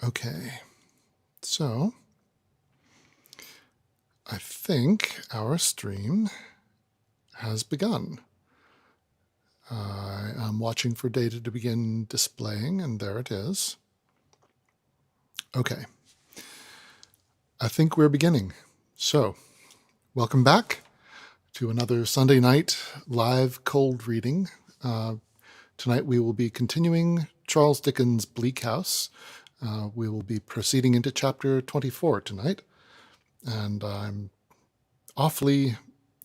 Okay, so I think our stream has begun. I am watching for data to begin displaying, and there it is. Okay, I think we're beginning. So, welcome back to another Sunday night live cold reading. Tonight we will be continuing Charles Dickens' Bleak House. We will be proceeding into chapter 24 tonight, and I'm awfully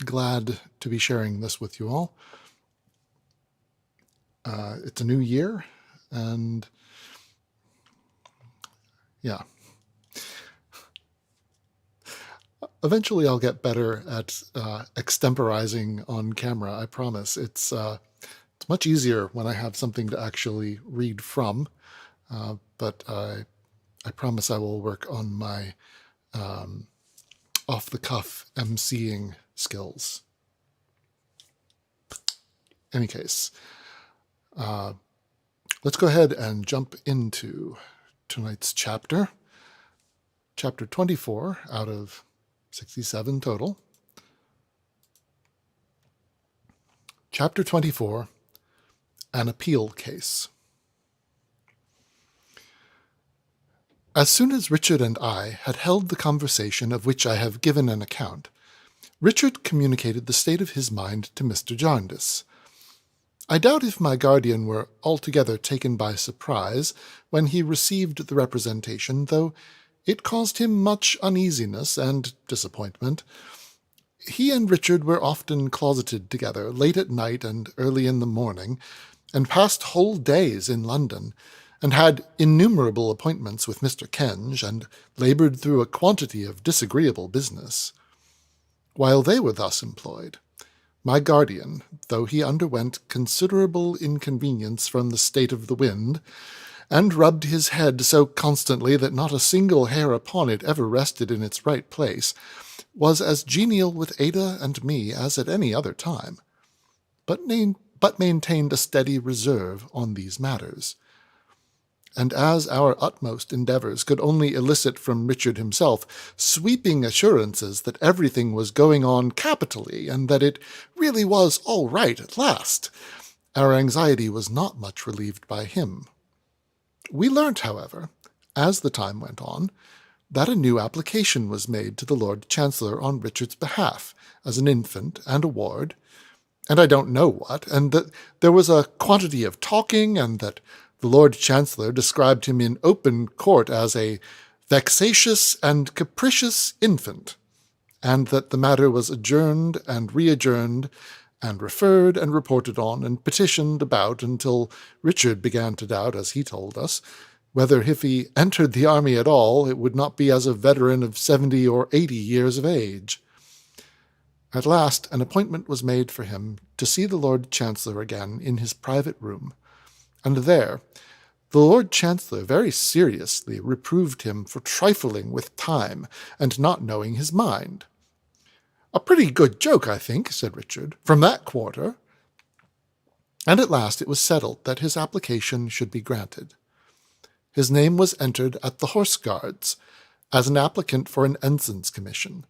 glad to be sharing this with you all. It's a new year, and yeah. Eventually I'll get better at extemporizing on camera, I promise. It's much easier when I have something to actually read from, but I promise I will work on my off-the-cuff emceeing skills. Any case, let's go ahead and jump into tonight's chapter. Chapter 24 out of 67 total. Chapter 24, An Appeal Case. As soon as Richard and I had held the conversation of which I have given an account, Richard communicated the state of his mind to Mr. Jarndyce. I doubt if my guardian were altogether taken by surprise when he received the representation, though it caused him much uneasiness and disappointment. He and Richard were often closeted together, late at night and early in the morning, and passed whole days in London, and had innumerable appointments with Mr. Kenge, and laboured through a quantity of disagreeable business. While they were thus employed, my guardian, though he underwent considerable inconvenience from the state of the wind, and rubbed his head so constantly that not a single hair upon it ever rested in its right place, was as genial with Ada and me as at any other time, but maintained a steady reserve on these matters. And as our utmost endeavours could only elicit from Richard himself sweeping assurances that everything was going on capitally, and that it really was all right at last, our anxiety was not much relieved by him. We learnt, however, as the time went on, that a new application was made to the Lord Chancellor on Richard's behalf, as an infant and a ward, and I don't know what, and that there was a quantity of talking, and that the Lord Chancellor described him in open court as a vexatious and capricious infant, and that the matter was adjourned and readjourned, and referred and reported on and petitioned about until Richard began to doubt, as he told us, whether if he entered the army at all, it would not be as a veteran of 70 or 80 years of age. At last an appointment was made for him to see the Lord Chancellor again in his private room, and there the Lord Chancellor very seriously reproved him for trifling with time and not knowing his mind. "A pretty good joke, I think," said Richard, "from that quarter." And at last it was settled that his application should be granted. His name was entered at the Horse Guards as an applicant for an ensign's commission.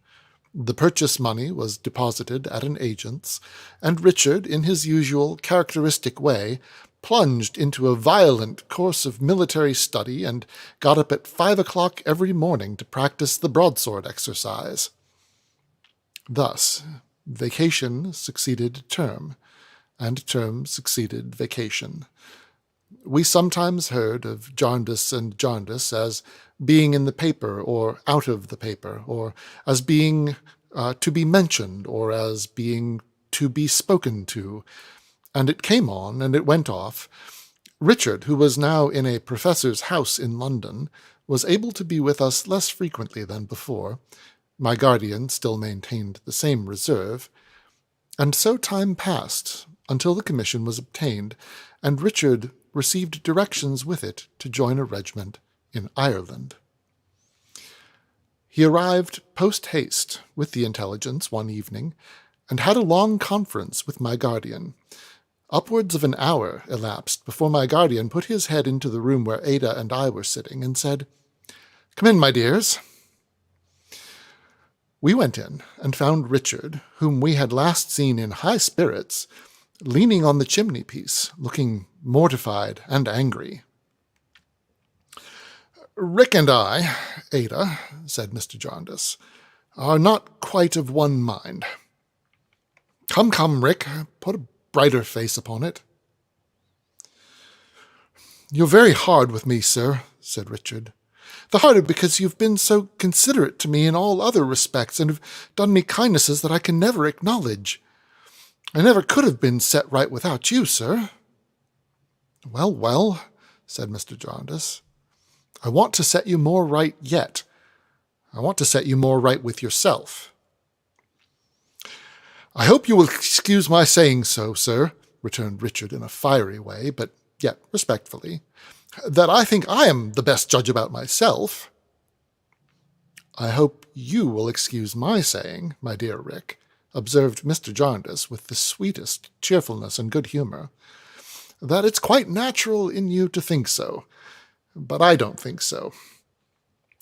The purchase money was deposited at an agent's, and Richard, in his usual characteristic way, plunged into a violent course of military study and got up at 5 o'clock every morning to practice the broadsword exercise. Thus, vacation succeeded term, and term succeeded vacation. We sometimes heard of Jarndyce and Jarndyce as being in the paper or out of the paper, or as being to be mentioned, or as being to be spoken to, and it came on and it went off. Richard, who was now in a professor's house in London, was able to be with us less frequently than before. My guardian still maintained the same reserve, and so time passed until the commission was obtained, and Richard received directions with it to join a regiment in Ireland. He arrived post-haste with the intelligence one evening, and had a long conference with my guardian. Upwards of an hour elapsed before my guardian put his head into the room where Ada and I were sitting and said, "Come in, my dears." We went in and found Richard, whom we had last seen in high spirits, leaning on the chimney-piece, looking mortified and angry. "Rick and I, Ada," said Mr. Jarndyce, "are not quite of one mind. Come, come, Rick, put a brighter face upon it." "You're very hard with me, sir," said Richard. "The harder because you've been so considerate to me in all other respects, and have done me kindnesses that I can never acknowledge. I never could have been set right without you, sir." "Well, well," said Mr. Jarndyce, "I want to set you more right yet. I want to set you more right with yourself." "I hope you will excuse my saying so, sir," returned Richard in a fiery way, but yet respectfully, "that I think I am the best judge about myself." "I hope you will excuse my saying, my dear Rick," observed Mr. Jarndyce with the sweetest cheerfulness and good humour, "that it's quite natural in you to think so, but I don't think so.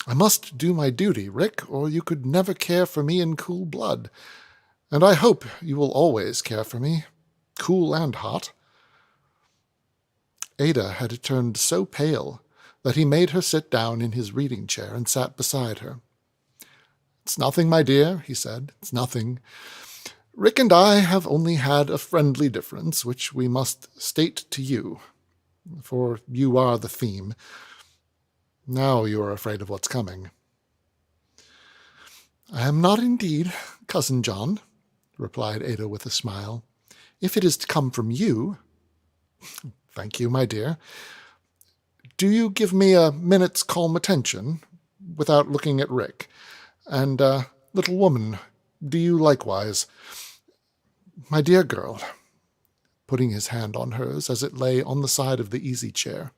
I must do my duty, Rick, or you could never care for me in cool blood, and I hope you will always care for me, cool and hot." Ada had turned so pale that he made her sit down in his reading chair and sat beside her. "It's nothing, my dear," he said. "It's nothing. Rick and I have only had a friendly difference, which we must state to you, for you are the theme. Now you are afraid of what's coming." "I am not indeed, Cousin John," replied Ada with a smile, "if it is to come from you." "Thank you, my dear. Do you give me a minute's calm attention, without looking at Rick? And, little woman, do you likewise? My dear girl," putting his hand on hers as it lay on the side of the easy-chair,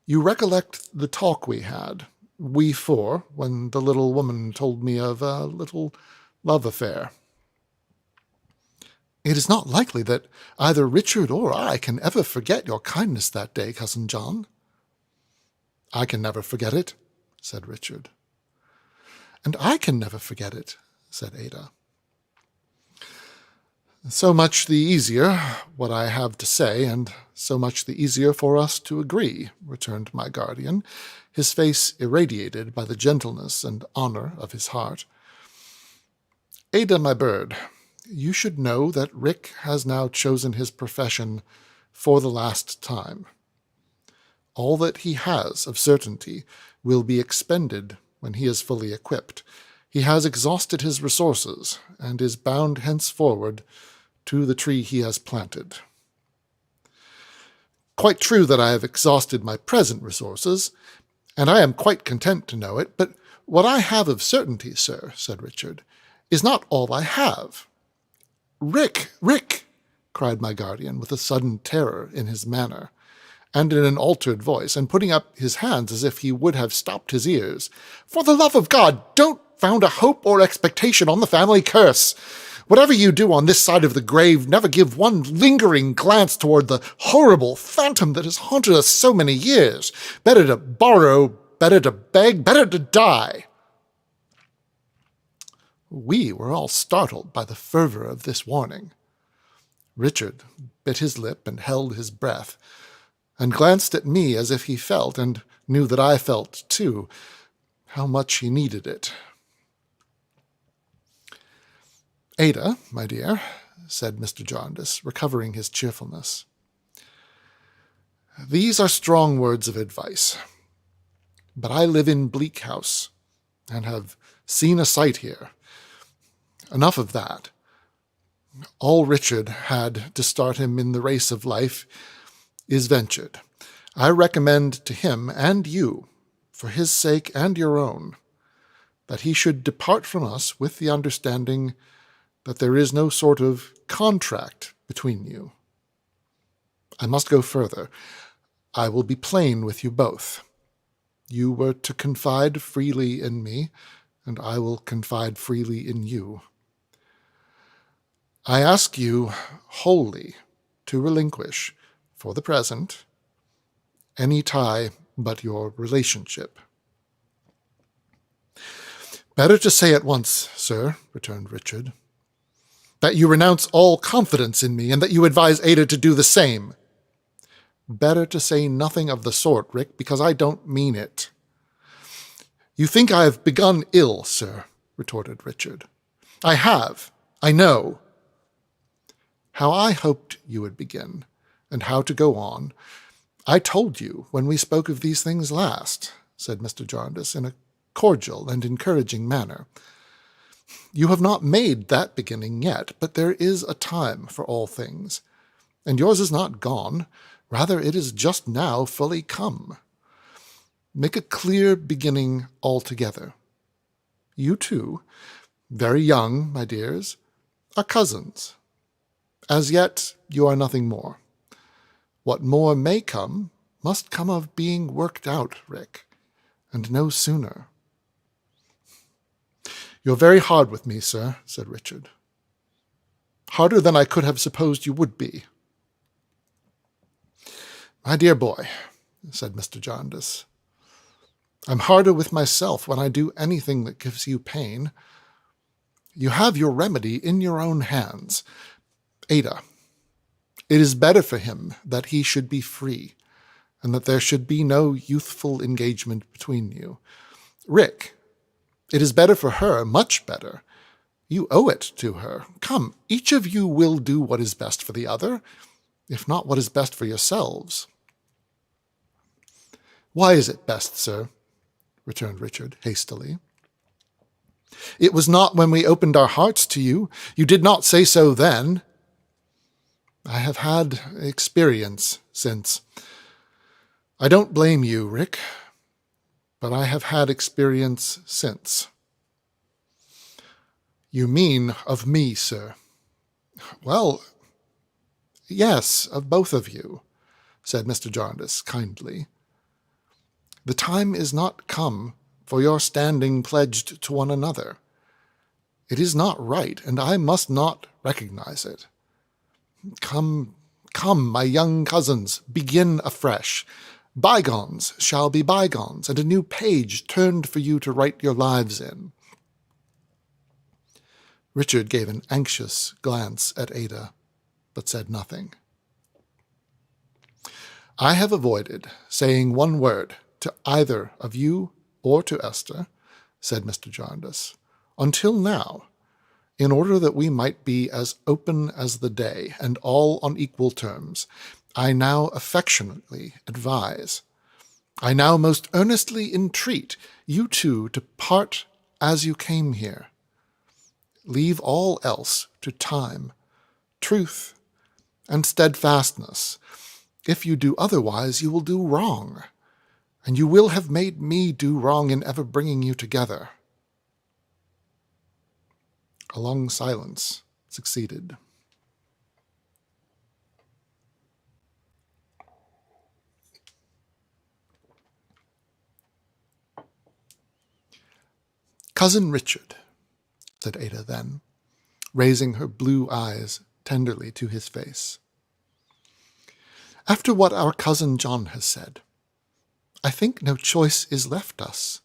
"you recollect the talk we had, we four, when the little woman told me of a little love affair. It is not likely that either Richard or I can ever forget your kindness that day, Cousin John." "I can never forget it," said Richard. "And I can never forget it," said Ada. "So much the easier what I have to say, and so much the easier for us to agree," returned my guardian, his face irradiated by the gentleness and honour of his heart. "Ada, my bird, you should know that Rick has now chosen his profession for the last time. All that he has of certainty will be expended when he is fully equipped. He has exhausted his resources, and is bound henceforward to the tree he has planted." "Quite true that I have exhausted my present resources, and I am quite content to know it, but what I have of certainty, sir," said Richard, "is not all I have." "Rick, Rick!" cried my guardian, with a sudden terror in his manner, and in an altered voice, and putting up his hands as if he would have stopped his ears. "For the love of God, don't found a hope or expectation on the family curse. Whatever you do on this side of the grave, never give one lingering glance toward the horrible phantom that has haunted us so many years. Better to borrow, better to beg, better to die." We were all startled by the fervor of this warning. Richard bit his lip and held his breath, and glanced at me as if he felt, and knew that I felt too, how much he needed it. "Ada, my dear," said Mr. Jarndyce, recovering his cheerfulness, "these are strong words of advice, but I live in Bleak House, and have seen a sight here. Enough of that. All Richard had to start him in the race of life is ventured. I recommend to him and you, for his sake and your own, that he should depart from us with the understanding that there is no sort of contract between you. I must go further. I will be plain with you both. You were to confide freely in me, and I will confide freely in you. I ask you wholly to relinquish, for the present, any tie but your relationship." "Better to say at once, sir," returned Richard, "that you renounce all confidence in me, and that you advise Ada to do the same." "Better to say nothing of the sort, Rick, because I don't mean it." "You think I have begun ill, sir," retorted Richard. "I have. I know." "How I hoped you would begin, and how to go on, I told you when we spoke of these things last," said Mr. Jarndyce in a cordial and encouraging manner. "You have not made that beginning yet, but there is a time for all things, and yours is not gone, rather it is just now fully come. Make a clear beginning altogether. You two, very young, my dears, are cousins. As yet you are nothing more. What more may come must come of being worked out, Rick, and no sooner." "You're very hard with me, sir," said Richard. "Harder than I could have supposed you would be." "My dear boy," said Mr. Jarndyce, "I'm harder with myself when I do anything that gives you pain. You have your remedy in your own hands. Ada, it is better for him that he should be free, and that there should be no youthful engagement between you. Rick, it is better for her, much better. You owe it to her. Come, each of you will do what is best for the other, if not what is best for yourselves." "Why is it best, sir?" returned Richard hastily. "It was not when we opened our hearts to you. You did not say so then." "I have had experience since. I don't blame you, Rick, but I have had experience since." "You mean of me, sir?" "Well, yes, of both of you," said Mr. Jarndyce kindly. "The time is not come for your standing pledged to one another. It is not right, and I must not recognize it. Come, my young cousins, begin afresh. Bygones shall be bygones, and a new page turned for you to write your lives in." Richard gave an anxious glance at Ada, but said nothing. "I have avoided saying one word to either of you or to Esther," said Mr. Jarndyce, "until now, in order that we might be as open as the day, and all on equal terms. I now affectionately advise, I now most earnestly entreat you two to part as you came here. Leave all else to time, truth, and steadfastness. If you do otherwise, you will do wrong, and you will have made me do wrong in ever bringing you together." A long silence succeeded. "Cousin Richard," said Ada then, raising her blue eyes tenderly to his face, "after what our cousin John has said, I think no choice is left us.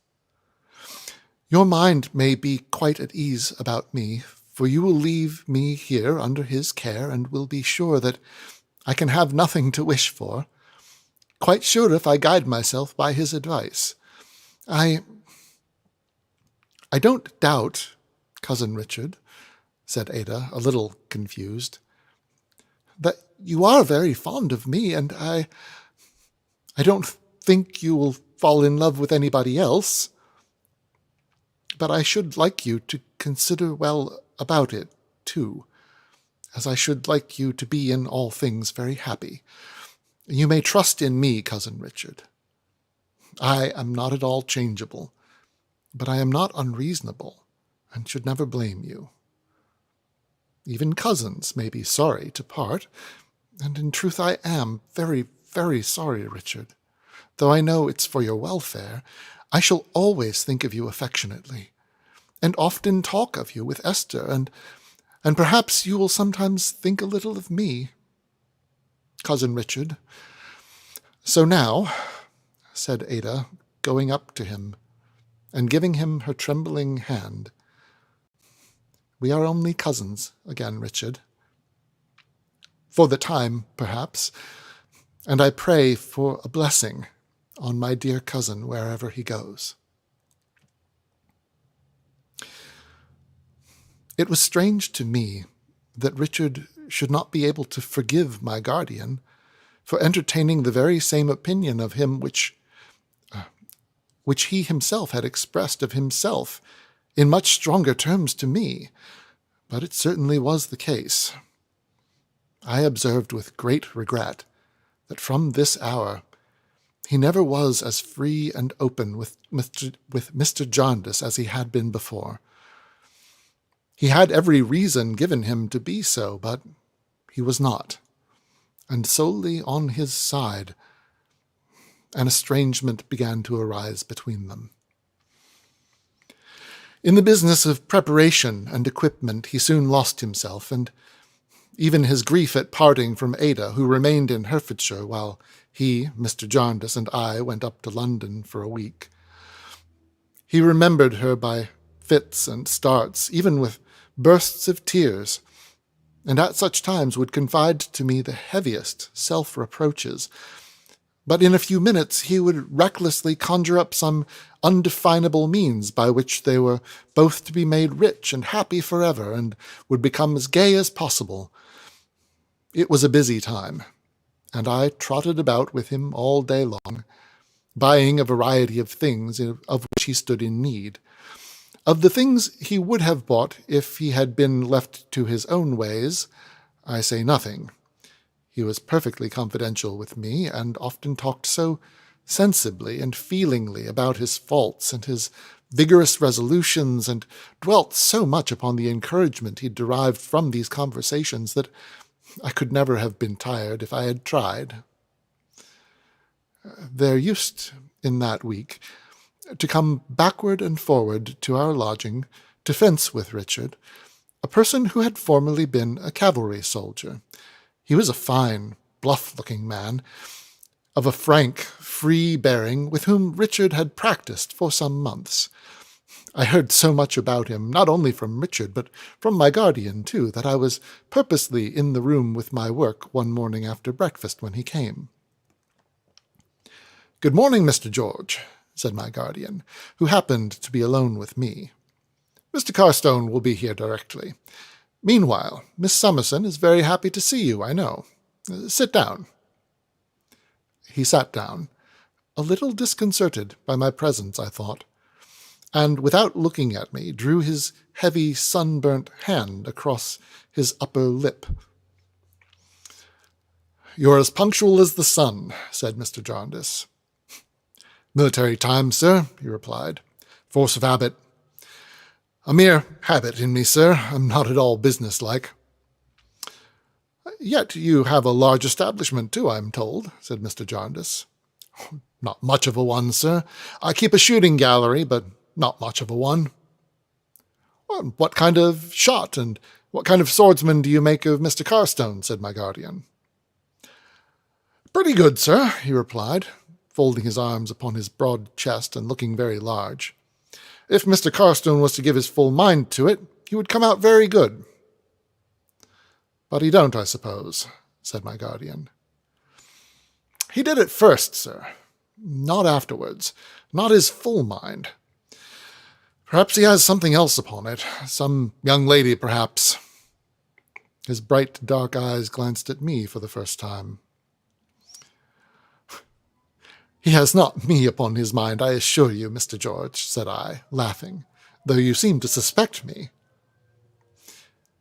Your mind may be quite at ease about me, for you will leave me here under his care, and will be sure that I can have nothing to wish for, quite sure if I guide myself by his advice. I don't doubt, Cousin Richard," said Ada, a little confused, "that you are very fond of me, and I don't think you will fall in love with anybody else. But I should like you to consider well about it, too, as I should like you to be in all things very happy. You may trust in me, Cousin Richard. I am not at all changeable, but I am not unreasonable, and should never blame you. Even cousins may be sorry to part, and in truth I am very, very sorry, Richard. Though I know it's for your welfare, I shall always think of you affectionately, and often talk of you with Esther, and perhaps you will sometimes think a little of me. Cousin Richard. So now, said Ada, going up to him and giving him her trembling hand, we are only cousins again, Richard. For the time, perhaps, and I pray for a blessing on my dear cousin wherever he goes. It was strange to me that Richard should not be able to forgive my guardian for entertaining the very same opinion of him which he himself had expressed of himself in much stronger terms to me, but it certainly was the case. I observed with great regret that from this hour he never was as free and open with Mr. Jarndyce as he had been before. He had every reason given him to be so, but he was not, and solely on his side an estrangement began to arise between them. In the business of preparation and equipment he soon lost himself, and even his grief at parting from Ada, who remained in Herefordshire while he, Mr. Jarndyce, and I went up to London for a week. He remembered her by fits and starts, even with bursts of tears, and at such times would confide to me the heaviest self-reproaches. But in a few minutes he would recklessly conjure up some undefinable means by which they were both to be made rich and happy forever, and would become as gay as possible. It was a busy time, and I trotted about with him all day long, buying a variety of things of which he stood in need. Of the things he would have bought if he had been left to his own ways, I say nothing. He was perfectly confidential with me, and often talked so sensibly and feelingly about his faults and his vigorous resolutions, and dwelt so much upon the encouragement he derived from these conversations, that I could never have been tired if I had tried. There used, in that week, to come backward and forward to our lodging, to fence with Richard, a person who had formerly been a cavalry soldier. He was a fine, bluff-looking man, of a frank, free bearing, with whom Richard had practised for some months. I heard so much about him, not only from Richard, but from my guardian, too, that I was purposely in the room with my work one morning after breakfast when he came. "Good morning, Mr. George," said my guardian, who happened to be alone with me. "Mr. Carstone will be here directly. Meanwhile, Miss Summerson is very happy to see you, I know. Sit down." He sat down, a little disconcerted by my presence, I thought, and without looking at me drew his heavy sunburnt hand across his upper lip. "You're as punctual as the sun," said Mr. Jarndyce. "Military time, sir," he replied. "Force of habit. A mere habit in me, sir. I'm not at all businesslike." "Yet you have a large establishment, too, I'm told," said Mr. Jarndyce. "Not much of a one, sir. I keep a shooting gallery, but not much of a one." "Well, what kind of shot and what kind of swordsman do you make of Mr. Carstone?" said my guardian. "Pretty good, sir," he replied, folding his arms upon his broad chest and looking very large. "If Mr. Carstone was to give his full mind to it, he would come out very good." "But he don't, I suppose," said my guardian. "He did at first, sir. Not afterwards. Not his full mind. Perhaps he has something else upon it. Some young lady, perhaps." His bright dark eyes glanced at me for the first time. "He has not me upon his mind, I assure you, Mr. George," said I, laughing, "though you seem to suspect me."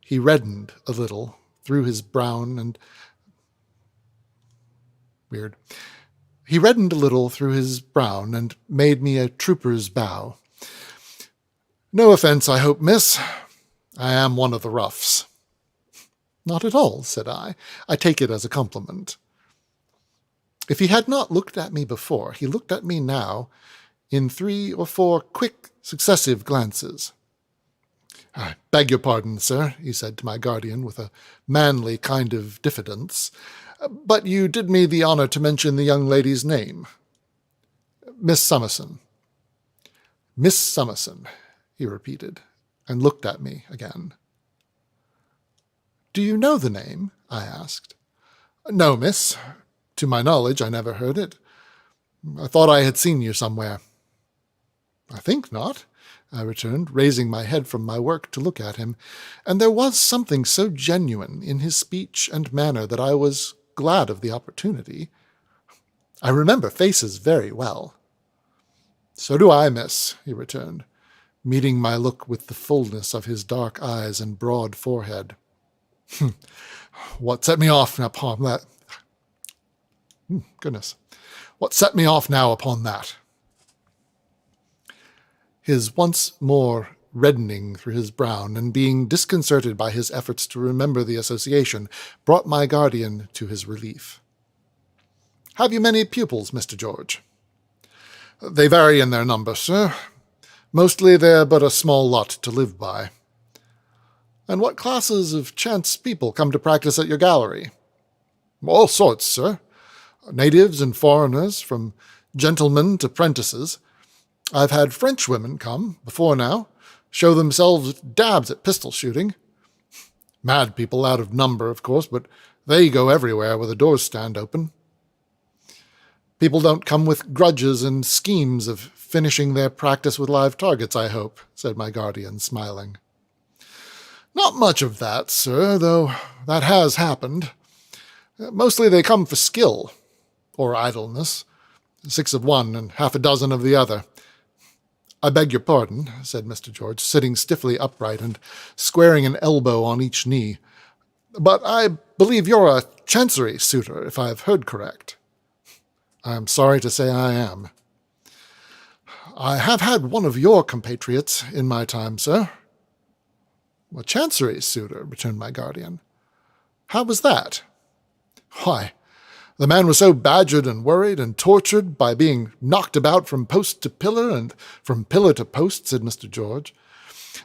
He reddened a little through his brown and... He reddened a little through his brown and made me a trooper's bow. "No offence, I hope, miss. I am one of the roughs." "Not at all," said I. "I take it as a compliment." If he had not looked at me before, he looked at me now in 3 or 4 quick, successive glances. "I beg your pardon, sir," he said to my guardian with a manly kind of diffidence. But you did me the honor to mention the young lady's name. Miss Summerson. Miss Summerson, he repeated, and looked at me again. Do you know the name? I asked. No, miss. To my knowledge, I never heard it. I thought I had seen you somewhere. I think not, I returned, raising my head from my work to look at him, and there was something so genuine in his speech and manner that I was glad of the opportunity. I remember faces very well. So do I, miss, he returned, meeting my look with the fullness of his dark eyes and broad forehead. What set me off upon that? Goodness. What set me off now upon that? His once more reddening through his brown and being disconcerted by his efforts to remember the association brought my guardian to his relief. Have you many pupils, Mr. George? They vary in their number, sir. Mostly they're but a small lot to live by. And what classes of chance people come to practice at your gallery? All sorts, sir. Natives and foreigners, from gentlemen to prentices. I've had French women come, before now, show themselves dabs at pistol shooting. Mad people out of number, of course, but they go everywhere where the doors stand open. People don't come with grudges and schemes of finishing their practice with live targets, I hope, said my guardian, smiling. Not much of that, sir, though that has happened. Mostly they come for skill, or idleness, 6 of one and half a dozen of the other. I beg your pardon, said Mr. George, sitting stiffly upright and squaring an elbow on each knee, but I believe you're a chancery suitor, if I've heard correct. I am sorry to say I am. I have had one of your compatriots in my time, sir. A chancery suitor, returned my guardian. How was that? Why, the man was so badgered and worried and tortured by being knocked about from post to pillar and from pillar to post, said Mr. George,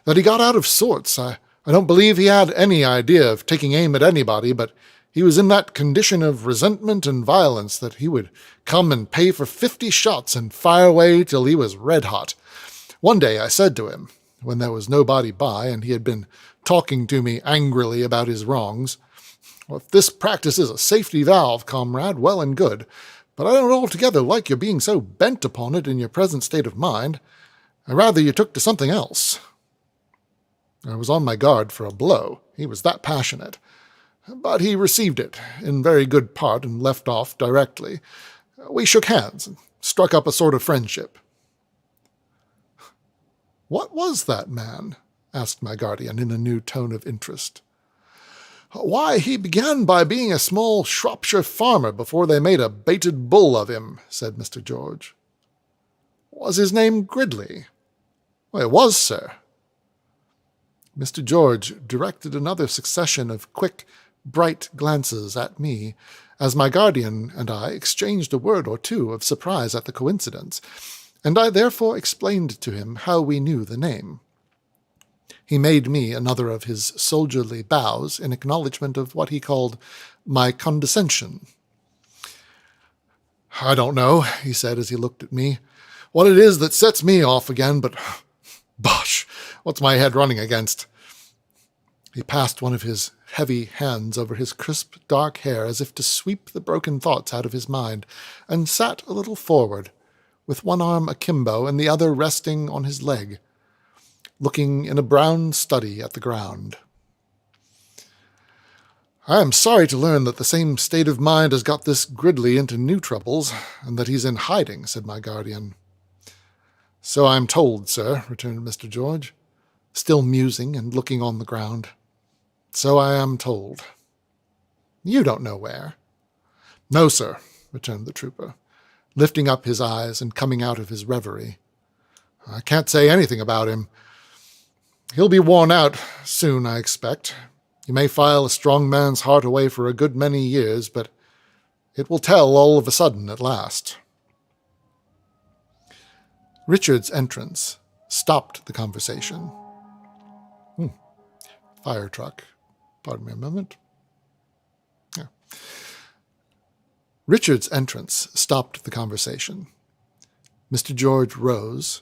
that he got out of sorts. I don't believe he had any idea of taking aim at anybody, but he was in that condition of resentment and violence that he would come and pay for 50 shots and fire away till he was red-hot. One day I said to him, when there was nobody by and he had been talking to me angrily about his wrongs, well, if this practice is a safety valve, comrade, well and good, but I don't altogether like your being so bent upon it in your present state of mind. I'd rather you took to something else. I was on my guard for a blow. He was that passionate. But he received it in very good part and left off directly. We shook hands and struck up a sort of friendship. What was that man? Asked my guardian in a new tone of interest. Why, he began by being a small Shropshire farmer before they made a baited bull of him, said Mr. George. Was his name Gridley? Well, it was, sir. Mr. George directed another succession of quick, bright glances at me, as my guardian and I exchanged a word or two of surprise at the coincidence, and I therefore explained to him how we knew the name. He made me another of his soldierly bows in acknowledgment of what he called my condescension. I don't know, he said as he looked at me, what it is that sets me off again, but bosh, what's my head running against? He passed one of his heavy hands over his crisp, dark hair as if to sweep the broken thoughts out of his mind, and sat a little forward, with one arm akimbo and the other resting on his leg, looking in a brown study at the ground. I am sorry to learn that the same state of mind has got this Gridley into new troubles, and that he's in hiding, said my guardian. So I'm told, sir, returned Mr. George, still musing and looking on the ground. So I am told. You don't know where. No, sir, returned the trooper, lifting up his eyes and coming out of his reverie. I can't say anything about him. He'll be worn out soon, I expect. You may file a strong man's heart away for a good many years, but it will tell all of a sudden at last. Richard's entrance stopped the conversation. Fire truck. Pardon me a moment. Yeah. Richard's entrance stopped the conversation. Mr. George rose,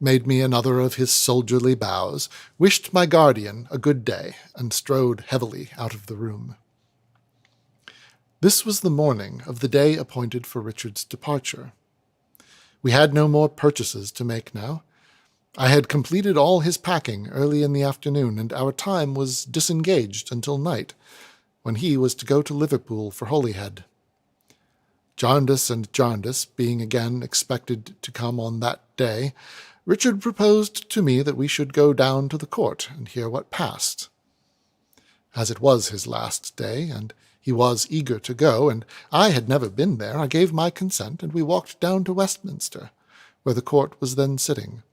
made me another of his soldierly bows, wished my guardian a good day, and strode heavily out of the room. This was the morning of the day appointed for Richard's departure. We had no more purchases to make now. I had completed all his packing early in the afternoon, and our time was disengaged until night, when he was to go to Liverpool for Holyhead. Jarndyce and Jarndyce being again expected to come on that day, Richard proposed to me that we should go down to the court and hear what passed. As it was his last day, and he was eager to go, and I had never been there, I gave my consent, and we walked down to Westminster, where the court was then sitting.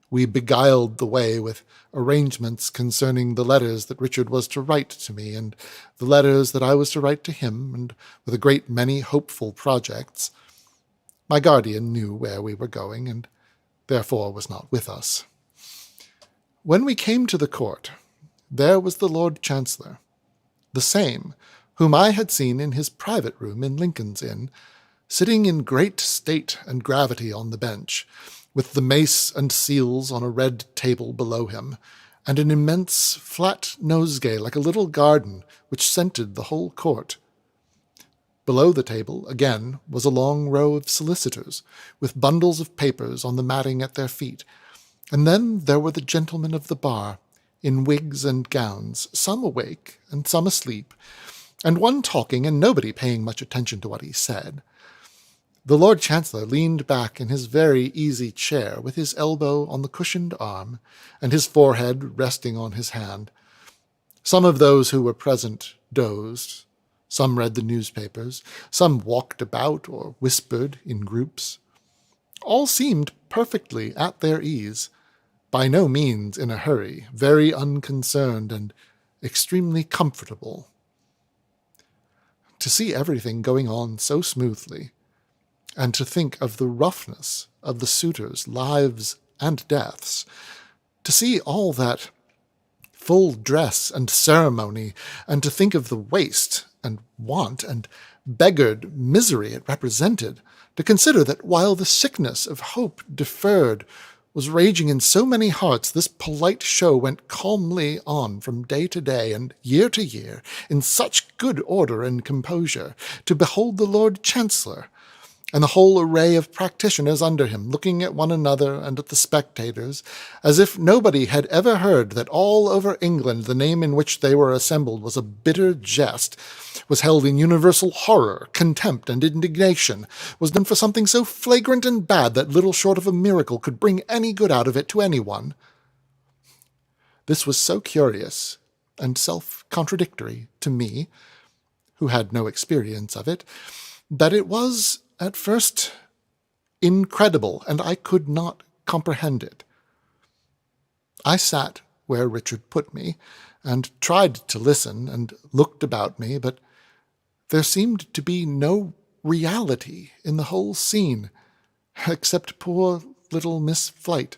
We beguiled the way with arrangements concerning the letters that Richard was to write to me, and the letters that I was to write to him, and with a great many hopeful projects. My guardian knew where we were going, and therefore was not with us. When we came to the court, there was the Lord Chancellor, the same whom I had seen in his private room in Lincoln's Inn, sitting in great state and gravity on the bench, with the mace and seals on a red table below him, and an immense flat nosegay like a little garden which scented the whole court. Below the table, again, was a long row of solicitors, with bundles of papers on the matting at their feet, and then there were the gentlemen of the bar, in wigs and gowns, some awake and some asleep, and one talking and nobody paying much attention to what he said. The Lord Chancellor leaned back in his very easy chair, with his elbow on the cushioned arm, and his forehead resting on his hand. Some of those who were present dozed, some read the newspapers, some walked about or whispered in groups. All seemed perfectly at their ease, by no means in a hurry, very unconcerned and extremely comfortable. To see everything going on so smoothly, and to think of the roughness of the suitors' lives and deaths, to see all that full dress and ceremony, and to think of the waste and want and beggared misery it represented, to consider that while the sickness of hope deferred was raging in so many hearts, this polite show went calmly on from day to day and year to year, in such good order and composure, to behold the Lord Chancellor, and the whole array of practitioners under him, looking at one another and at the spectators, as if nobody had ever heard that all over England the name in which they were assembled was a bitter jest, was held in universal horror, contempt, and indignation, was done for something so flagrant and bad that little short of a miracle could bring any good out of it to any one. This was so curious and self-contradictory to me, who had no experience of it, that it was at first incredible, and I could not comprehend it. I sat where Richard put me, and tried to listen, and looked about me, but there seemed to be no reality in the whole scene, except poor little Miss Flite,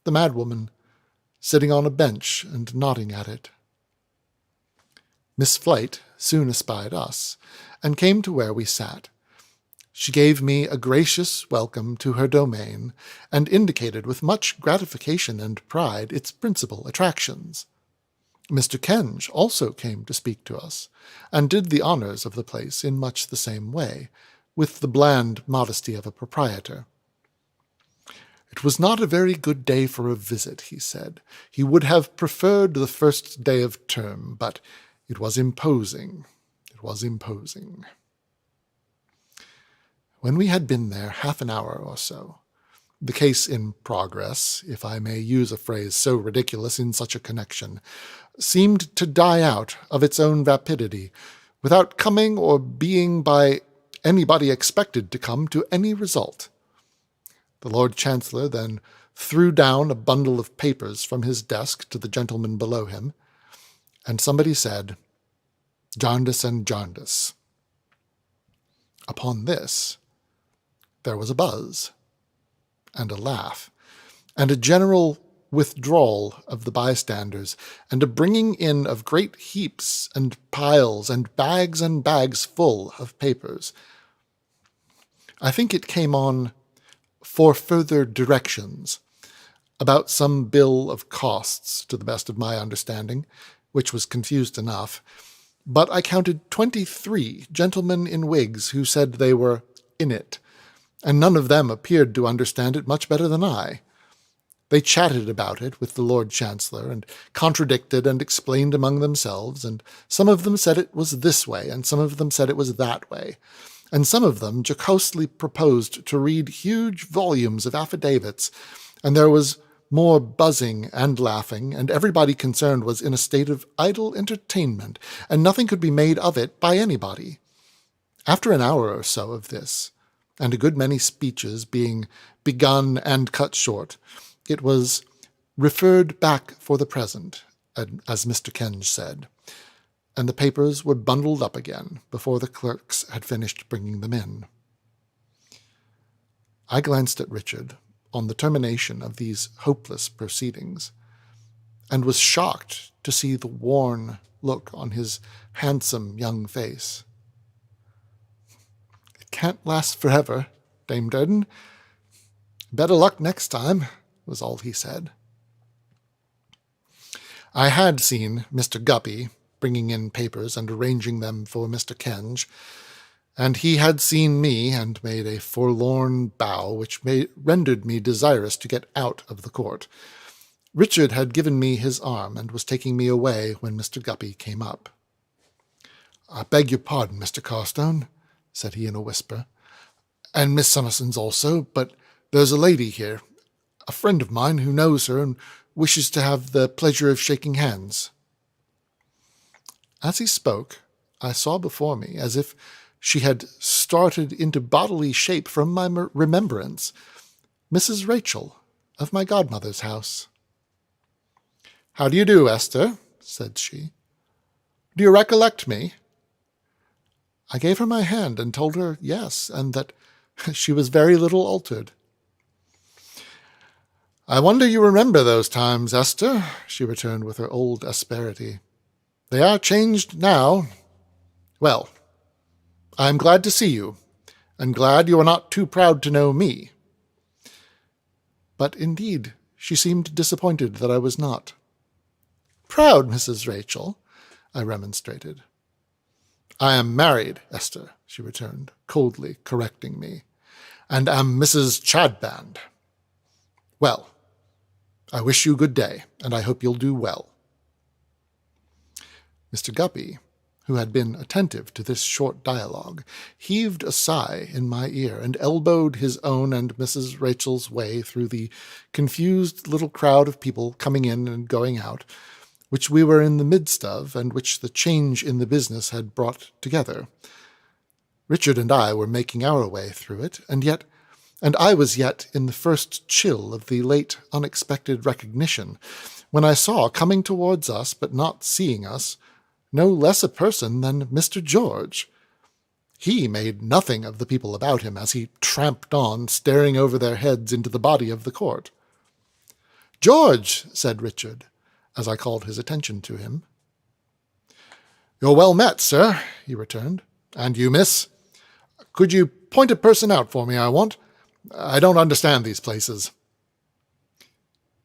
the madwoman, sitting on a bench and nodding at it. Miss Flite soon espied us, and came to where we sat. She gave me a gracious welcome to her domain, and indicated with much gratification and pride its principal attractions. Mr. Kenge also came to speak to us, and did the honours of the place in much the same way, with the bland modesty of a proprietor. It was not a very good day for a visit, he said. He would have preferred the first day of term, but it was imposing. It was imposing. When we had been there half an hour or so, the case in progress, if I may use a phrase so ridiculous in such a connection, seemed to die out of its own rapidity, without coming or being by anybody expected to come to any result. The Lord Chancellor then threw down a bundle of papers from his desk to the gentleman below him, and somebody said, "Jarndyce and Jarndyce." Upon this, there was a buzz, and a laugh, and a general withdrawal of the bystanders, and a bringing in of great heaps and piles and bags full of papers. I think it came on for further directions, about some bill of costs, to the best of my understanding, which was confused enough, but I counted 23 gentlemen in wigs who said they were in it, and none of them appeared to understand it much better than I. They chatted about it with the Lord Chancellor, and contradicted and explained among themselves, and some of them said it was this way, and some of them said it was that way, and some of them jocosely proposed to read huge volumes of affidavits, and there was more buzzing and laughing, and everybody concerned was in a state of idle entertainment, and nothing could be made of it by anybody. After an hour or so of this, and a good many speeches being begun and cut short, it was referred back for the present, as Mr. Kenge said, and the papers were bundled up again before the clerks had finished bringing them in. I glanced at Richard on the termination of these hopeless proceedings, and was shocked to see the worn look on his handsome young face. "It can't last forever, Dame Durden. Better luck next time," was all he said. I had seen Mr. Guppy bringing in papers and arranging them for Mr. Kenge, and he had seen me and made a forlorn bow which rendered me desirous to get out of the court. Richard had given me his arm and was taking me away when Mr. Guppy came up. "I beg your pardon, Mr. Carstone," said he in a whisper, "and Miss Summerson's also, but there's a lady here, a friend of mine who knows her and wishes to have the pleasure of shaking hands." As he spoke, I saw before me, as if she had started into bodily shape from my remembrance, Mrs. Rachel of my godmother's house. "How do you do, Esther?" said she. "Do you recollect me?" I gave her my hand and told her yes, and that she was very little altered. "I wonder you remember those times, Esther," she returned with her old asperity. "They are changed now. Well, I am glad to see you, and glad you are not too proud to know me." But indeed she seemed disappointed that I was not. "Proud, Mrs. Rachel?" I remonstrated. "I am married, Esther," she returned, coldly correcting me, "and am Mrs. Chadband. Well, I wish you good day, and I hope you'll do well." Mr. Guppy, who had been attentive to this short dialogue, heaved a sigh in my ear and elbowed his own and Mrs. Rachel's way through the confused little crowd of people coming in and going out, which we were in the midst of, and which the change in the business had brought together. Richard and I were making our way through it, and I was yet in the first chill of the late unexpected recognition, when I saw coming towards us, but not seeing us, no less a person than Mr. George. He made nothing of the people about him as he tramped on, staring over their heads into the body of the court. "George," said Richard, as I called his attention to him. "You're well met, sir," he returned. "And you, miss? Could you point a person out for me, I want? I don't understand these places."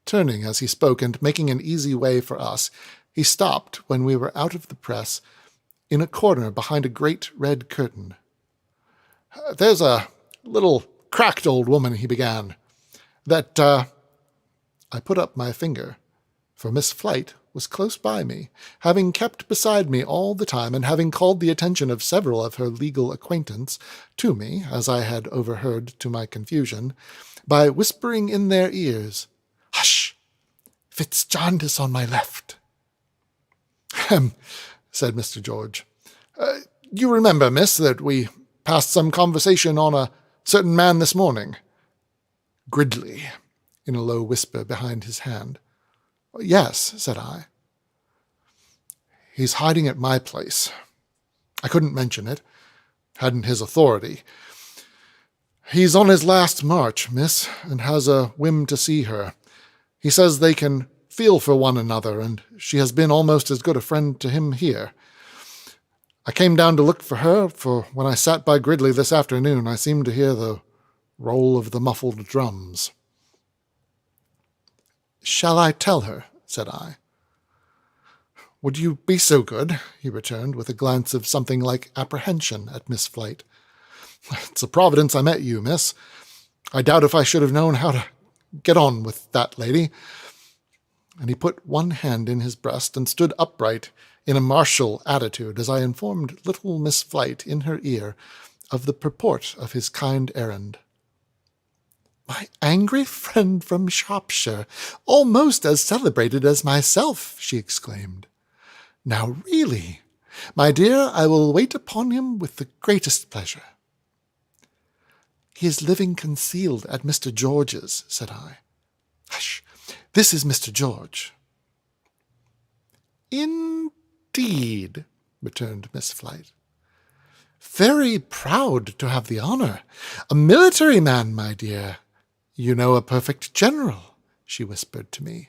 Turning as he spoke and making an easy way for us, he stopped when we were out of the press, in a corner behind a great red curtain. "There's a little cracked old woman," he began, "that, I put up my finger, for Miss Flite was close by me, having kept beside me all the time, and having called the attention of several of her legal acquaintance to me, as I had overheard to my confusion, by whispering in their ears, 'Hush! Fitz jaundice on my left.'" "Hem," said Mr. George. "You remember, miss, that we passed some conversation on a certain man this morning?" "Gridley," in a low whisper behind his hand. "Yes," said I. "He's hiding at my place. I couldn't mention it. Hadn't his authority. He's on his last march, miss, and has a whim to see her. He says they can feel for one another, and she has been almost as good a friend to him here. I came down to look for her, for when I sat by Gridley this afternoon, I seemed to hear the roll of the muffled drums." "Shall I tell her?" said I. "Would you be so good?" he returned, with a glance of something like apprehension at Miss Flite. "It's a providence I met you, miss. I doubt if I should have known how to get on with that lady." And he put one hand in his breast and stood upright in a martial attitude as I informed little Miss Flite in her ear of the purport of his kind errand. "My angry friend from Shropshire, almost as celebrated as myself," she exclaimed. "Now really, my dear, I will wait upon him with the greatest pleasure." "He is living concealed at Mr. George's," said I. "Hush! This is Mr. George." "Indeed," returned Miss Flite. "Very proud to have the honour. A military man, my dear. You know, a perfect general," she whispered to me.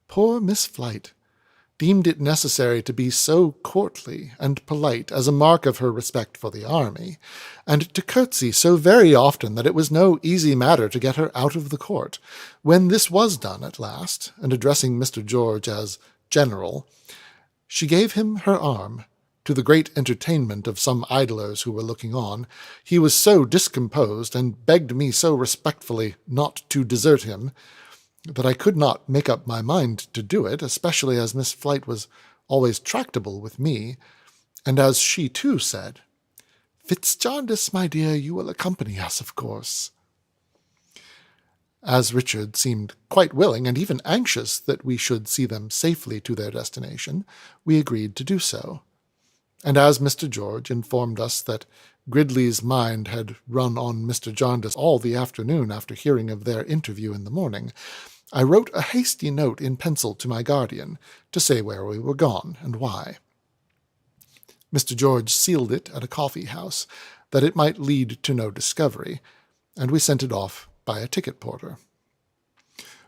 Poor Miss Flite deemed it necessary to be so courtly and polite as a mark of her respect for the army, and to curtsy so very often that it was no easy matter to get her out of the court. When this was done at last, and addressing Mr. George as General, she gave him her arm, to the great entertainment of some idlers who were looking on. He was so discomposed, and begged me so respectfully not to desert him, that I could not make up my mind to do it, especially as Miss Flite was always tractable with me, and as she too said, "Fitz-Jarndyce, my dear, you will accompany us, of course." As Richard seemed quite willing and even anxious that we should see them safely to their destination, we agreed to do so. And as Mr. George informed us that Gridley's mind had run on Mr. Jarndyce all the afternoon after hearing of their interview in the morning, I wrote a hasty note in pencil to my guardian to say where we were gone and why. Mr. George sealed it at a coffee-house, that it might lead to no discovery, and we sent it off by a ticket porter.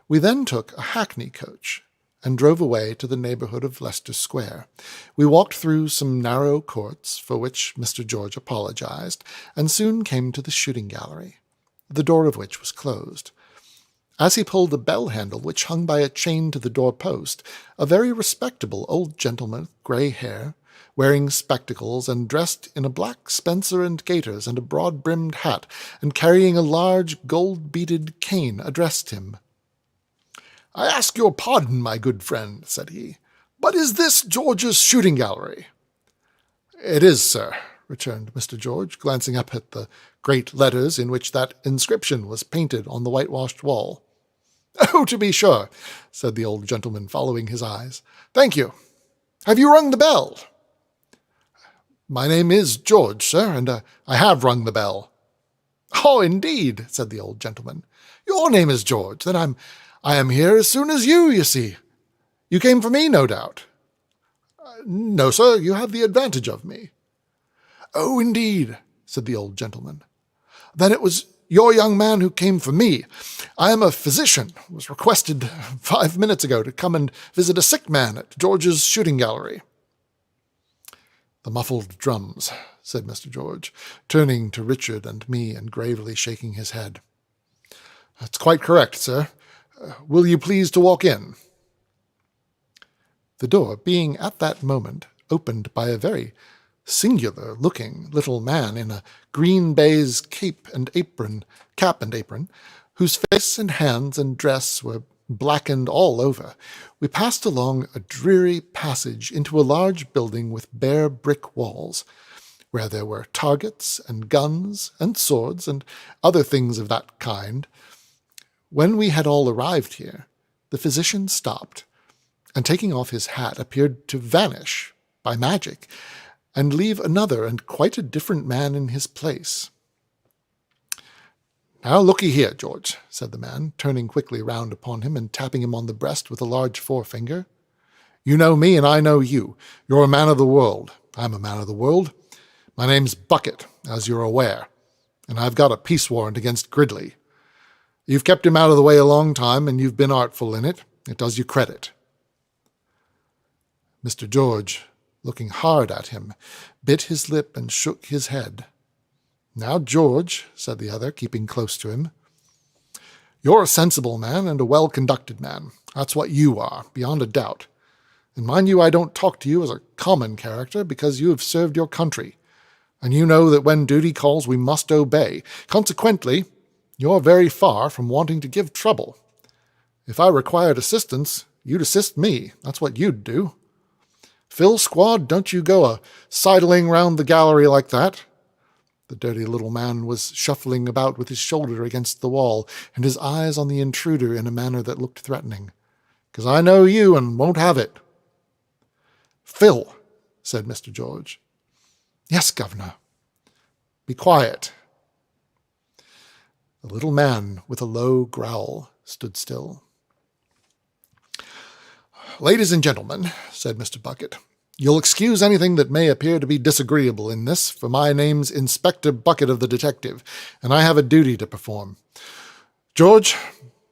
We then took a hackney coach and drove away to the neighbourhood of Leicester Square. We walked through some narrow courts, for which Mr. George apologized, and soon came to the shooting gallery, the door of which was closed. As he pulled the bell-handle which hung by a chain to the door-post, a very respectable old gentleman with grey hair, wearing spectacles and dressed in a black spencer and gaiters and a broad-brimmed hat, and carrying a large gold-beaded cane, addressed him. "I ask your pardon, my good friend," said he, "but is this George's shooting gallery?" "It is, sir," returned Mr. George, glancing up at the great letters in which that inscription was painted on the whitewashed wall. "Oh, to be sure," said the old gentleman, following his eyes. "Thank you. Have you rung the bell?" "My name is George, sir, and I have rung the bell." "Oh, indeed," said the old gentleman. "Your name is George. Then I am here as soon as you see. You came for me, no doubt." "No, sir, you have the advantage of me." "Oh, indeed," said the old gentleman. "Then it was your young man who came for me. I am a physician, was requested 5 minutes ago to come and visit a sick man at George's shooting gallery." "The muffled drums," said Mr. George, turning to Richard and me and gravely shaking his head. "That's quite correct, sir. Will you please to walk in?" The door being at that moment opened by a very singular-looking little man in a green baize cap and apron, whose face and hands and dress were blackened all over, we passed along a dreary passage into a large building with bare brick walls, where there were targets and guns and swords and other things of that kind. When we had all arrived here, the physician stopped, and taking off his hat appeared to vanish by magic, and leave another and quite a different man in his place. "Now look'ee here, George," said the man, turning quickly round upon him and tapping him on the breast with a large forefinger. "You know me, and I know you. You're a man of the world. I'm a man of the world. My name's Bucket, as you're aware, and I've got a peace warrant against Gridley. You've kept him out of the way a long time, and you've been artful in it. It does you credit." Mr. George, looking hard at him, bit his lip and shook his head. "Now, George," said the other, keeping close to him, "you're a sensible man and a well-conducted man. That's what you are, beyond a doubt. And mind you, I don't talk to you as a common character, because you have served your country, and you know that when duty calls we must obey. Consequently, you're very far from wanting to give trouble. If I required assistance, you'd assist me. That's what you'd do. Phil, squad, don't you go sidling round the gallery like that." The dirty little man was shuffling about with his shoulder against the wall, and his eyes on the intruder in a manner that looked threatening. "'Cause I know you and won't have it." "Phil," said Mr. George. "Yes, governor." "Be quiet." The little man, with a low growl, stood still. "Ladies and gentlemen," said Mr. Bucket, "you'll excuse anything that may appear to be disagreeable in this, for my name's Inspector Bucket of the Detective, and I have a duty to perform. George,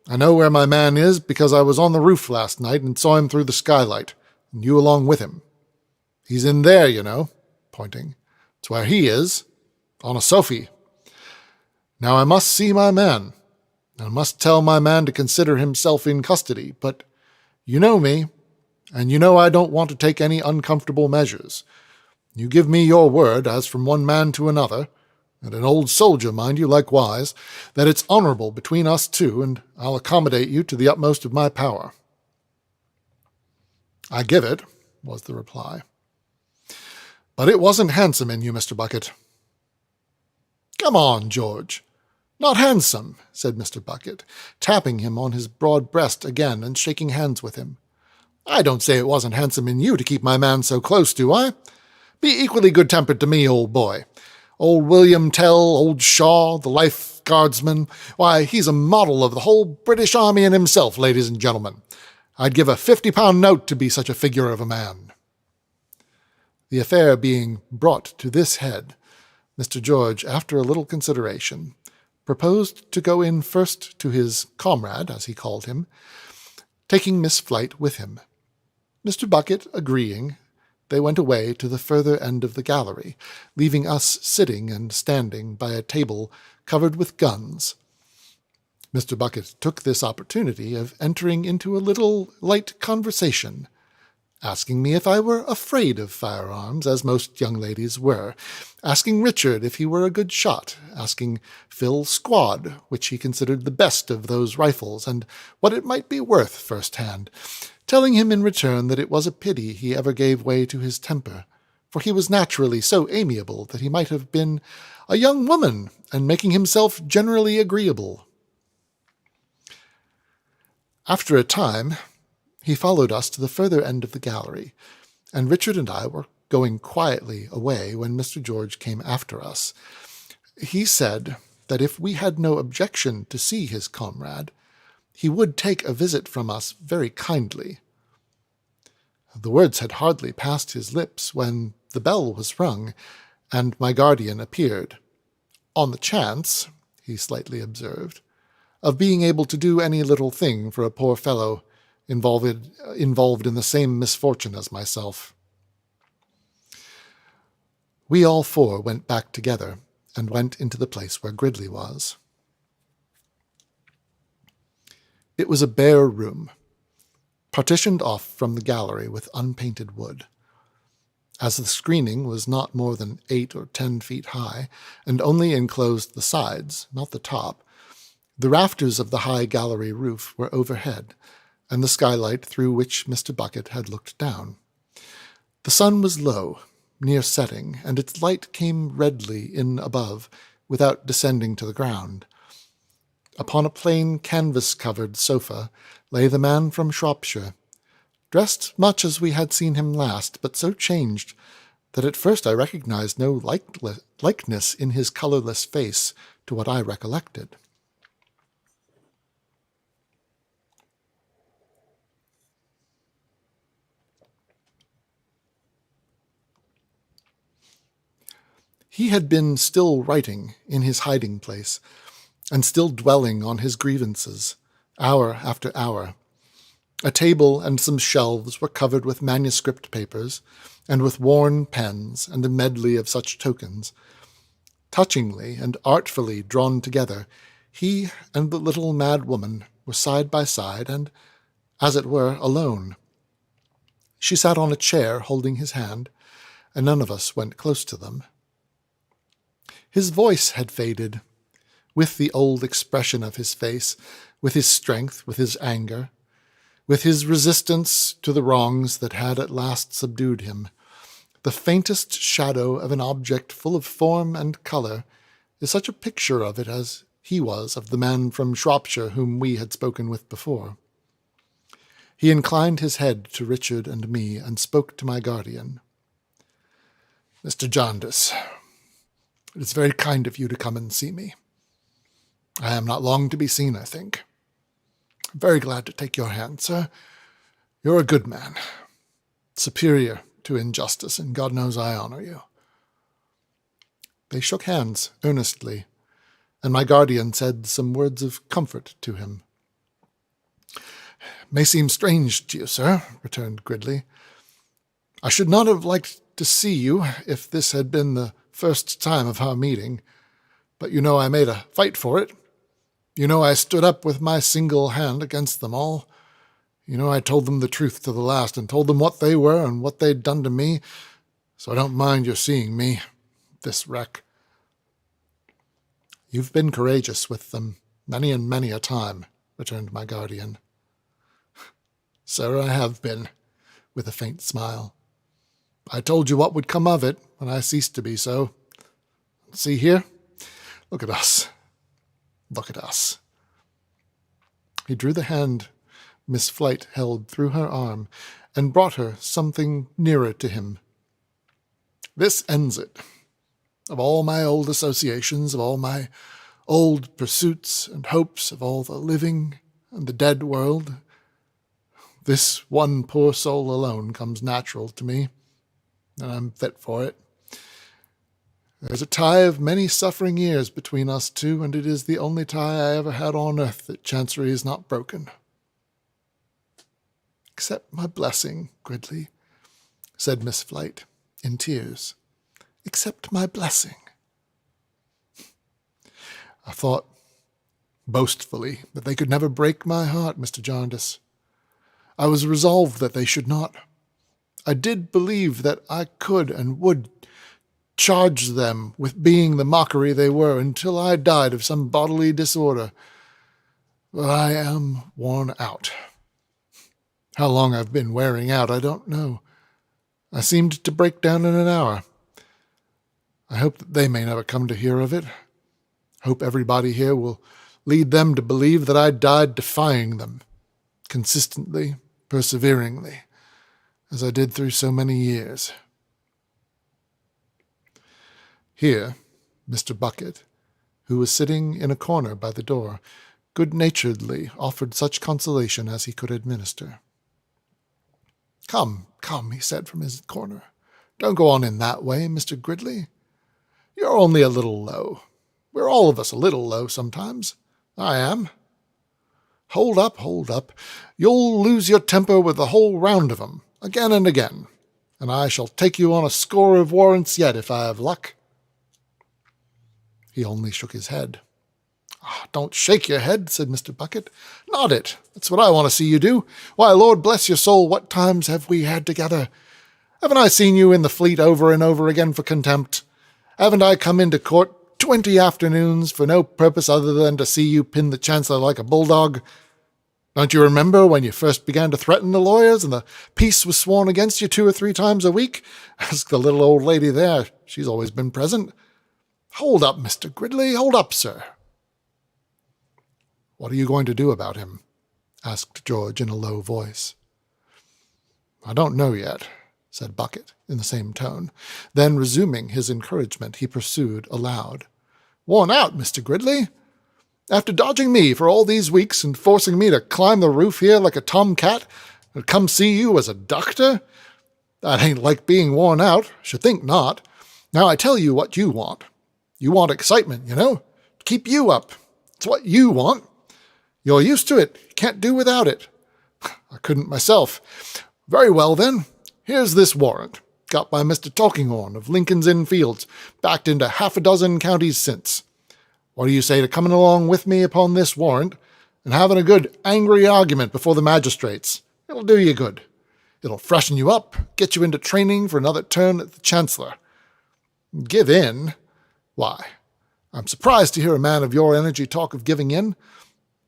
I know where my man is because I was on the roof last night and saw him through the skylight, and you along with him. He's in there, you know," pointing. "It's where he is, on a sofy. Now I must see my man, and I must tell my man to consider himself in custody, but you know me, and you know I don't want to take any uncomfortable measures. You give me your word, as from one man to another, and an old soldier, mind you, likewise, that it's honorable between us two, and I'll accommodate you to the utmost of my power." "I give it," was the reply. "But it wasn't handsome in you, Mr. Bucket." "Come on, George. Not handsome," said Mr. Bucket, tapping him on his broad breast again and shaking hands with him. "I don't say it wasn't handsome in you to keep my man so close, do I? Be equally good-tempered to me, old boy. Old William Tell, old Shaw, the Life Guardsman, why, he's a model of the whole British Army in himself, ladies and gentlemen. I'd give a 50-pound note to be such a figure of a man." The affair being brought to this head, Mr. George, after a little consideration, proposed to go in first to his comrade, as he called him, taking Miss Flite with him. Mr. Bucket agreeing, they went away to the further end of the gallery, leaving us sitting and standing by a table covered with guns. Mr. Bucket took this opportunity of entering into a little light conversation, asking me if I were afraid of firearms, as most young ladies were, asking Richard if he were a good shot, asking Phil Squad which he considered the best of those rifles, and what it might be worth first-hand, telling him in return that it was a pity he ever gave way to his temper, for he was naturally so amiable that he might have been a young woman, and making himself generally agreeable. After a time, he followed us to the further end of the gallery, and Richard and I were going quietly away when Mr. George came after us. He said that if we had no objection to see his comrade, he would take a visit from us very kindly. The words had hardly passed his lips when the bell was rung, and my guardian appeared, on the chance, he slightly observed, of being able to do any little thing for a poor fellow involved in the same misfortune as myself. We all four went back together, and went into the place where Gridley was. It was a bare room, partitioned off from the gallery with unpainted wood. As the screening was not more than 8 or 10 feet high, and only enclosed the sides, not the top, the rafters of the high gallery roof were overhead, and the skylight through which Mr. Bucket had looked down. The sun was low, near setting, and its light came redly in above, without descending to the ground. Upon a plain canvas-covered sofa lay the man from Shropshire, dressed much as we had seen him last, but so changed that at first I recognized no likeness in his colourless face to what I recollected. He had been still writing in his hiding-place, and still dwelling on his grievances, hour after hour. A table and some shelves were covered with manuscript papers, and with worn pens and a medley of such tokens. Touchingly and artfully drawn together, he and the little mad woman were side by side and, as it were, alone. She sat on a chair holding his hand, and none of us went close to them. His voice had faded, with the old expression of his face, with his strength, with his anger, with his resistance to the wrongs that had at last subdued him. The faintest shadow of an object full of form and colour is such a picture of it as he was of the man from Shropshire whom we had spoken with before. He inclined his head to Richard and me and spoke to my guardian. "Mr. Jarndyce, it is very kind of you to come and see me. I am not long to be seen, I think. I'm very glad to take your hand, sir. You're a good man, superior to injustice, and God knows I honor you." They shook hands earnestly, and my guardian said some words of comfort to him. "May seem strange to you, sir," returned Gridley. "I should not have liked to see you if this had been the first time of our meeting, but you know I made a fight for it. You know I stood up with my single hand against them all. You know I told them the truth to the last, and told them what they were and what they'd done to me, so I don't mind your seeing me, this wreck." "You've been courageous with them many and many a time," returned my guardian. "Sir, I have been," with a faint smile. "I told you what would come of it when I ceased to be so. See here? Look at us. Look at us." He drew the hand Miss Flite held through her arm and brought her something nearer to him. "This ends it. Of all my old associations, of all my old pursuits and hopes, of all the living and the dead world, this one poor soul alone comes natural to me, and I'm fit for it. There's a tie of many suffering years between us two, and it is the only tie I ever had on earth that Chancery is not broken." "Accept my blessing, Gridley," said Miss Flite, in tears. "Accept my blessing." I thought boastfully that they could never break my heart, Mr. Jarndyce. I was resolved that they should not. I did believe that I could and would charge them with being the mockery they were until I died of some bodily disorder. But I am worn out. How long I've been wearing out, I don't know. I seemed to break down in an hour. I hope that they may never come to hear of it. Hope everybody here will lead them to believe that I died defying them, consistently, perseveringly, as I did through so many years. Here, Mr. Bucket, who was sitting in a corner by the door, good-naturedly offered such consolation as he could administer. "Come, come," he said from his corner. "Don't go on in that way, Mr. Gridley. You're only a little low. We're all of us a little low sometimes. I am. Hold up, hold up. You'll lose your temper with the whole round of 'em, again and again, and I shall take you on a score of warrants yet if I have luck." He only shook his head. "Don't shake your head," said Mr. Bucket. "Nod it. That's what I want to see you do. Why, Lord bless your soul, what times have we had together? Haven't I seen you in the Fleet over and over again for contempt? Haven't I come into court 20 afternoons for no purpose other than to see you pin the Chancellor like a bulldog? Don't you remember when you first began to threaten the lawyers and the peace was sworn against you 2 or 3 times a week? Ask the little old lady there. She's always been present. Hold up, Mr. Gridley. Hold up, sir." "What are you going to do about him?" asked George in a low voice. "I don't know yet," said Bucket in the same tone. Then, resuming his encouragement, he pursued aloud. "Worn out, Mr. Gridley? After dodging me for all these weeks and forcing me to climb the roof here like a tomcat and come see you as a doctor? That ain't like being worn out. Should think not. Now I tell you what you want. You want excitement, you know, to keep you up. It's what you want. You're used to it. You can't do without it. I couldn't myself. Very well, then. Here's this warrant, got by Mr. Talkinghorn of Lincoln's Inn Fields, backed into 6 counties since. What do you say to coming along with me upon this warrant and having a good angry argument before the magistrates? It'll do you good. It'll freshen you up, get you into training for another turn at the Chancellor. Give in? Why, I'm surprised to hear a man of your energy talk of giving in.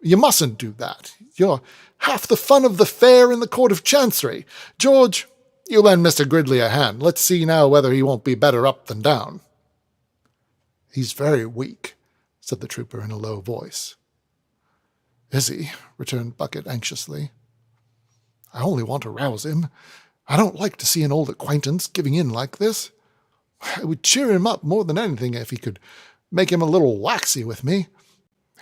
You mustn't do that. You're half the fun of the fair in the Court of Chancery. George, you lend Mr. Gridley a hand. Let's see now whether he won't be better up than down. He's very weak, said the trooper in a low voice. Is he? Returned Bucket anxiously. I only want to rouse him. I don't like to see an old acquaintance giving in like this. It would cheer him up more than anything if he could make him a little waxy with me.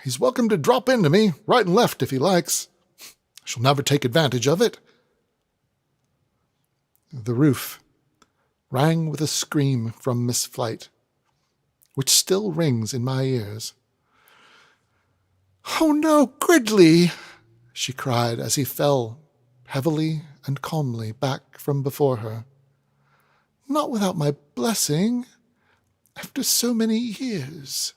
He's welcome to drop into me, right and left, if he likes. I shall never take advantage of it. The roof rang with a scream from Miss Flite, which still rings in my ears. "Oh no, Gridley!" she cried as he fell heavily and calmly back from before her. "Not without my blessing, after so many years."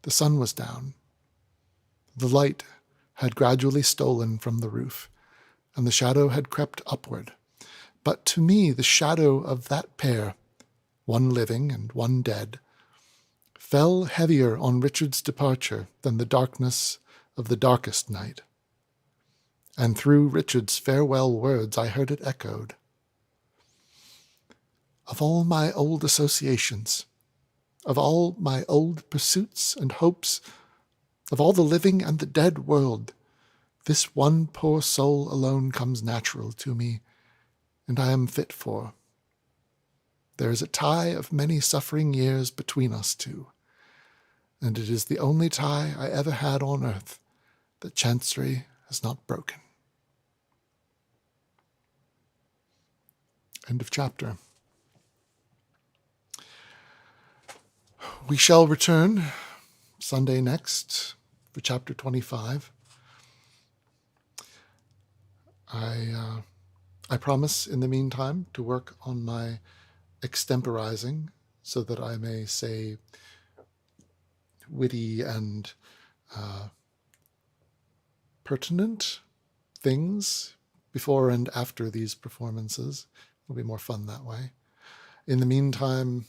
The sun was down. The light had gradually stolen from the roof, and the shadow had crept upward. But to me the shadow of that pair, one living and one dead, fell heavier on Richard's departure than the darkness of the darkest night. And through Richard's farewell words I heard it echoed. Of all my old associations, of all my old pursuits and hopes, of all the living and the dead world, this one poor soul alone comes natural to me, and I am fit for. There is a tie of many suffering years between us two, and it is the only tie I ever had on earth that Chancery has not broken. End of chapter. We shall return Sunday next for chapter 25. I promise in the meantime to work on my extemporizing so that I may say witty and pertinent things before and after these performances. It'll be more fun that way. In the meantime,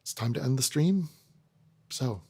it's time to end the stream. So